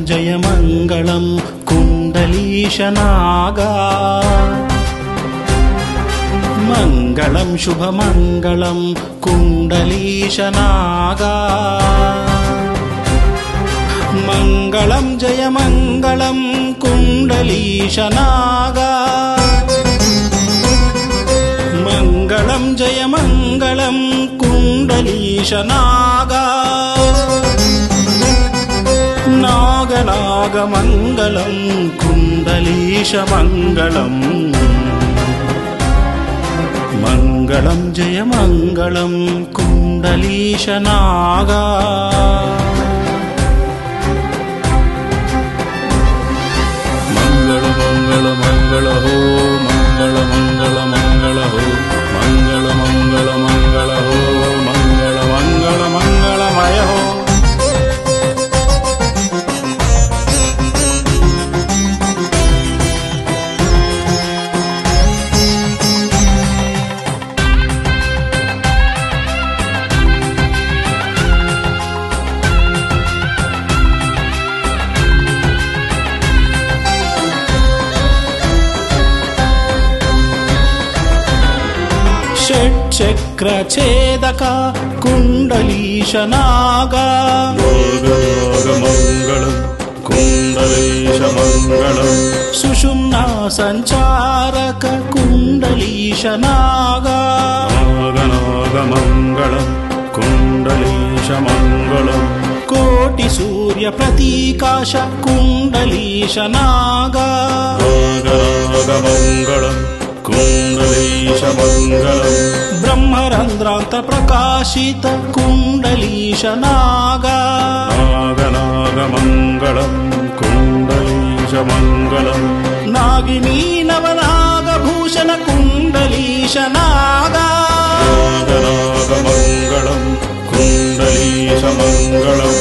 जयमङ्गलं कुण्डलीशनागा मङ्गलं शुभमङ्गलं कुण्डलीशनागा मङ्गलं जयमङ्गलं कुण्डलीशनागा मङ्गलं जयमङ्गलं कुण्डलीशनागा नागनागमङ्गलं कुण्डलीशमङ्गलम् मङ्गलं जयमङ्गलं कुण्डलीशनागा मङ्गल मङ्गल मङ्गल हो मङ्गल मङ्गल मङ्गल हो मङ्गल मङ्गल मङ्गल हो मङ्गल मङ्गल मङ्गलमय हो षट्चक्रछेदक कुण्डलीशनागा नागनागमङ्गलं कुण्डलीशमङ्गलं सुषुम्ना सञ्चारक कुण्डलीशनागा नागनागमङ्गलं कुण्डलीशमङ्गलं कोटिसूर्यप्रतीकाश कुण्डलीशनागा नागनागमङ्गलं कुण्डलीशमङ्गलं ब्रह्मरन्ध्रान्तप्रकाशित कुण्डलीशनागा नागनागमङ्गलं कुण्डलीशमङ्गलं नागिनी नवनागभूषण कुण्डलीशनागा नागनागमङ्गलं कुण्डलीशमङ्गलं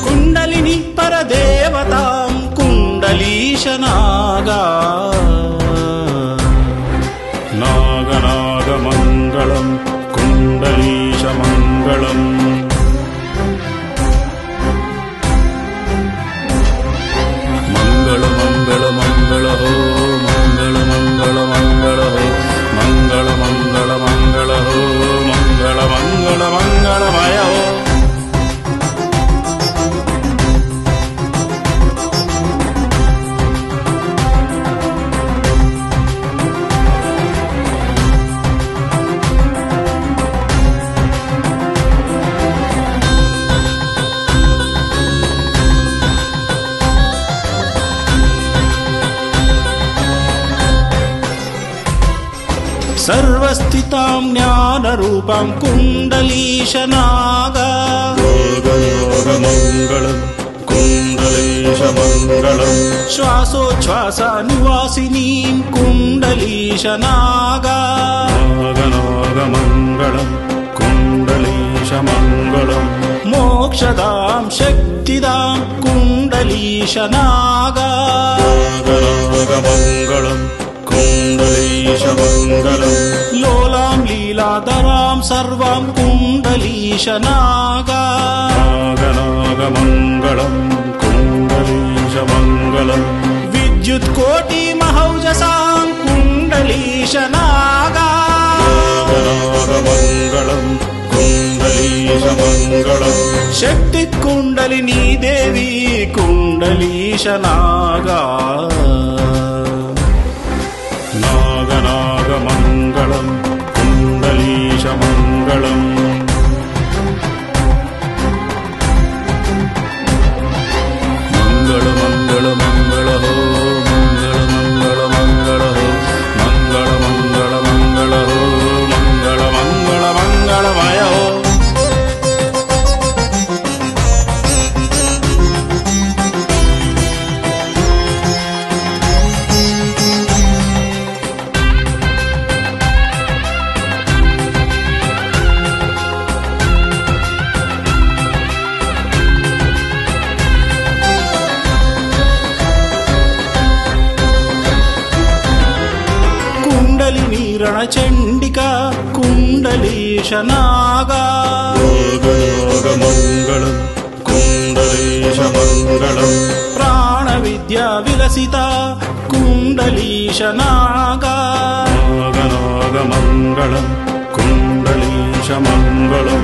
कुण्डलिनी परदेवतां कुण्डलीशनागा नागनागमङ्गलं कुण्डलीशमङ्गलम् मङ्गल मङ्गल मङ्गल हो मङ्गल मङ्गल मङ्गल हो मङ्गल मङ्गल मङ्गल हो मङ्गल मङ्गल मङ्गलमय हो सर्वस्थितां ज्ञानरूपां कुण्डलीशनागा नागनागमङ्गलं कुण्डलीशमङ्गलं श्वासोच्छ्वासनिवासिनीं कुण्डलीशनागा नागनागमङ्गलं कुण्डलीशमङ्गलं मोक्षदां शक्तिदां कुण्डलीशनागा नागनागमङ्गलं कुण्डलीशमङ्गलं लोलां लीलाधरां सर्वां कुण्डलीशनागा नागनागमङ्गलं कुण्डलीशमङ्गलं विद्युत्कोटिमहौजसां कुण्डलीशनागा नागनागमङ्गलं कुण्डलीशमङ्गलं शक्तिकुण्डलिनी देवी कुण्डलीशनागा नागनागमङ्गलं कुण्डलीशमङ्गलम् मङ्गल मङ्गल मङ्गल हो मङ्गल मङ्गल मङ्गल हो मङ्गल मङ्गल मङ्गल हो मङ्गल मङ्गल मङ्गलमय हो रणचण्डिका कुण्डलीशनागा नागनागमङ्गलं कुण्डलीशमङ्गलं వికసిత కుండలీశనాగా నాగనాగమంగళం కుండలీశమంగళం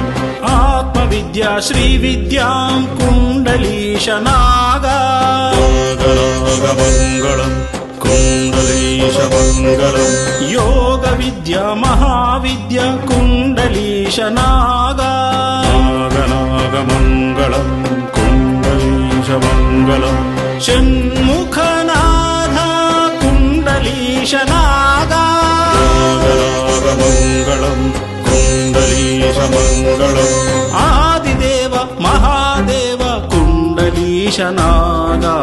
ఆత్మవిద్యా శ్రీవిద్యాం కుండలీశనాగా నాగనాగమంగళం కుండలీశమంగళం యోగ విద్య మహావిద్య కుండలీశనాగా నాగనాగమంగళం కుండలీశమంగళం షణ్ముఖనాథ కుండలీశనాగా నాగనాగమంగళం కుండలీశమంగళం ఆదిదేవ మహాదేవ కుండలీశనాగా